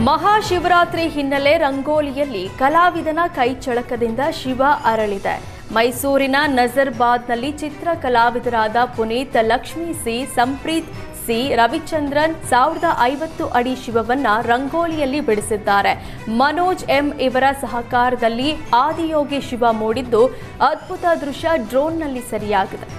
ಮಹಾಶಿವರಾತ್ರಿ ಹಿನ್ನೆಲೆ ರಂಗೋಲಿಯಲ್ಲಿ ಕಲಾವಿದನ ಕೈಚಳಕದಿಂದ ಶಿವ ಅರಳಿದೆ. ಮೈಸೂರಿನ ನಜರ್ಬಾದ್ನಲ್ಲಿ ಚಿತ್ರ ಕಲಾವಿದರಾದ Puneeth, Lakshmi C, Sampreeth C, Ravichandran 1050 ಅಡಿ ಶಿವವನ್ನ ರಂಗೋಲಿಯಲ್ಲಿ ಬಿಡಿಸಿದ್ದಾರೆ. ಮನೋಜ್ ಎಂ ಇವರ ಸಹಕಾರದಲ್ಲಿ ಆದಿಯೋಗಿ ಶಿವ ಮೂಡಿದ್ದು ಅದ್ಭುತ ದೃಶ್ಯ ಡ್ರೋನ್ನಲ್ಲಿ ಸೆರೆಯಾಗಿದೆ.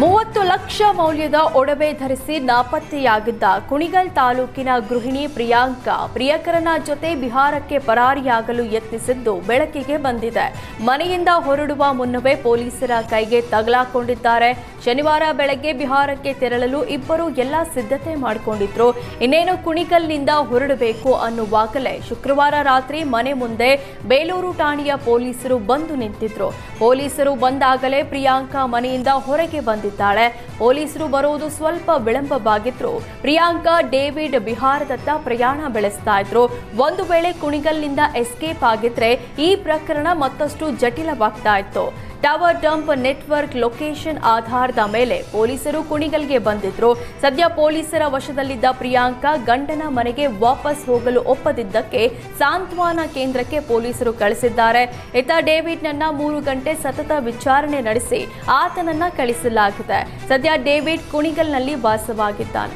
30 ಲಕ್ಷ ಮೌಲ್ಯದ ಒಡವೆ ಧರಿಸಿ ನಾಪತ್ತೆಯಾಗಿದ್ದ ಕುಣಿಗಲ್ ತಾಲೂಕಿನ ಗೃಹಿಣಿ ಪ್ರಿಯಾಂಕಾ ಪ್ರಿಯಕರನ ಜೊತೆ ಬಿಹಾರಕ್ಕೆ ಪರಾರಿಯಾಗಲು ಯತ್ನಿಸಿದ್ದು ಬೆಳಕಿಗೆ ಬಂದಿದೆ. ಮನೆಯಿಂದ ಹೊರಡುವ ಮುನ್ನವೇ ಪೊಲೀಸರ ಕೈಗೆ ತಗಲಾಕೊಂಡಿದ್ದಾರೆ. ಶನಿವಾರ ಬೆಳಗ್ಗೆ ಬಿಹಾರಕ್ಕೆ ತೆರಳಲು ಇಬ್ಬರು ಎಲ್ಲ ಸಿದ್ಧತೆ ಮಾಡಿಕೊಂಡಿದ್ರು. ಇನ್ನೇನು ಕುಣಿಗಲ್ನಿಂದ ಹೊರಡಬೇಕು ಅನ್ನುವಾಗಲೇ ಶುಕ್ರವಾರ ರಾತ್ರಿ ಮನೆ ಮುಂದೆ ಬೇಲೂರು ಠಾಣೆಯ ಪೊಲೀಸರು ಬಂದು ನಿಂತಿದ್ರು. ಪೊಲೀಸರು ಬಂದಾಗಲೇ ಪ್ರಿಯಾಂಕಾ ಮನೆಯಿಂದ ಹೊರಗೆ ಬಂದಿದ್ದಾಳೆ. ಪೊಲೀಸರು ಬರುವುದು ಸ್ವಲ್ಪ ವಿಳಂಬವಾಗಿದ್ರು. ಪ್ರಿಯಾಂಕಾ ಡೇವಿಡ್ ಬಿಹಾರದತ್ತ ಪ್ರಯಾಣ ಬೆಳೆಸ್ತಾ ಇದ್ರು. ಒಂದು ವೇಳೆ ಕುಣಿಗಲ್ನಿಂದ ಎಸ್ಕೇಪ್ ಆಗಿದ್ರೆ ಈ ಪ್ರಕರಣ ಮತ್ತಷ್ಟು ಜಟಿಲವಾಗ್ತಾ ಇತ್ತು. ಟವರ್ ಡಂಪ್ ನೆಟ್ವರ್ಕ್ ಲೊಕೇಶನ್ ಆಧಾರದ ಮೇಲೆ ಪೊಲೀಸರು ಕುಣಿಗಲ್ಗೆ ಬಂದಿದ್ರು. ಸದ್ಯ ಪೊಲೀಸರ ವಶದಲ್ಲಿದ್ದ ಪ್ರಿಯಾಂಕಾ ಗಂಡನ ಮನೆಗೆ ವಾಪಸ್ ಹೋಗಲು ಒಪ್ಪದಿದ್ದಕ್ಕೆ ಸಾಂತ್ವನ ಕೇಂದ್ರಕ್ಕೆ ಪೊಲೀಸರು ಕಳಿಸಿದ್ದಾರೆ. ಇತ್ತ ಡೇವಿಡ್ನನ್ನ 3 ಗಂಟೆ ಸತತ ವಿಚಾರಣೆ ನಡೆಸಿ ಆತನನ್ನ ಕಳಿಸಲಾಗಿದೆ. ಸದ್ಯ ಡೇವಿಡ್ ಕುಣಿಗಲ್ನಲ್ಲಿ ವಾಸವಾಗಿದ್ದಾನೆ.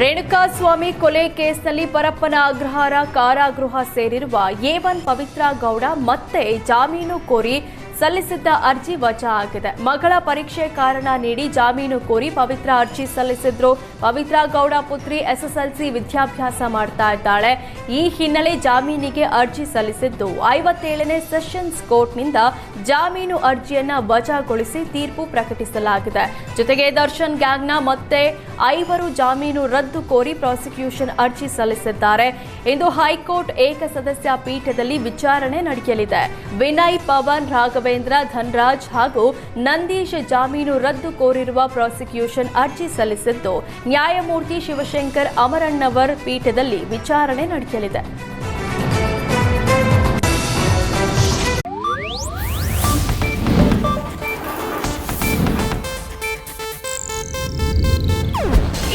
ರೇಣುಕಾಸ್ವಾಮಿ ಕೊಲೆ ಕೇಸ್ನಲ್ಲಿ ಪರಪ್ಪನ ಅಗ್ರಹಾರ ಕಾರಾಗೃಹ ಸೇರಿರುವ A1 ಪವಿತ್ರ ಗೌಡ ಮತ್ತೆ ಜಾಮೀನು ಕೋರಿ ಸಲ್ಲಿಸಿದ್ದ ಅರ್ಜಿ ವಜಾ ಆಗಿದೆ. ಮಗಳ ಪರೀಕ್ಷೆ ಕಾರಣ ನೀಡಿ ಜಾಮೀನು ಕೋರಿ ಪವಿತ್ರ ಅರ್ಜಿ ಸಲ್ಲಿಸಿದ್ರು. ಪವಿತ್ರ ಗೌಡ ಪುತ್ರಿ SSLC ವಿದ್ಯಾಭ್ಯಾಸ ಮಾಡ್ತಾ ಇದ್ದಾಳೆ. ಈ ಹಿನ್ನೆಲೆ ಜಾಮೀನಿಗೆ ಅರ್ಜಿ ಸಲ್ಲಿಸಿದ್ದು 57ನೇ ಸೆಷನ್ಸ್ ಕೋರ್ಟ್ನಿಂದ ಜಾಮೀನು ಅರ್ಜಿಯನ್ನ ವಜಾಗೊಳಿಸಿ ತೀರ್ಪು ಪ್ರಕಟಿಸಲಾಗಿದೆ. ಜೊತೆಗೆ ದರ್ಶನ್ ಗ್ಯಾಂಗ್ನ ಮತ್ತೆ 5 ಜಾಮೀನು ರದ್ದು ಕೋರಿ ಪ್ರಾಸಿಕ್ಯೂಷನ್ ಅರ್ಜಿ ಸಲ್ಲಿಸಿದ್ದಾರೆ. ಇಂದು ಹೈಕೋರ್ಟ್ ಏಕಸದಸ್ಯ ಪೀಠದಲ್ಲಿ ವಿಚಾರಣೆ ನಡೆಯಲಿದೆ. ವಿನಯ್, ಪವನ್, ರಾಘವೇಂದ್ರ, ಧನ್ರಾಜ್ ಹಾಗೂ ನಂದೀಶ್ ಜಾಮೀನು ರದ್ದು ಕೋರಿರುವ ಪ್ರಾಸಿಕ್ಯೂಷನ್ ಅರ್ಜಿ ಸಲ್ಲಿಸಿದ್ದು ನ್ಯಾಯಮೂರ್ತಿ ಶಿವಶಂಕರ್ ಅಮರಣ್ಣವರ್ ಪೀಠದಲ್ಲಿ ವಿಚಾರಣೆ ನಡೆಯಲಿದೆ.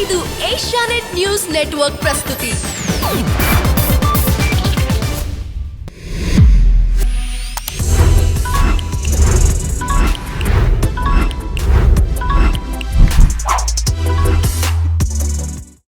ಇದು ಏಷ್ಯಾನೆಟ್ ನ್ಯೂಸ್ ನೆಟ್ವರ್ಕ್ ಪ್ರಸ್ತುತಿ.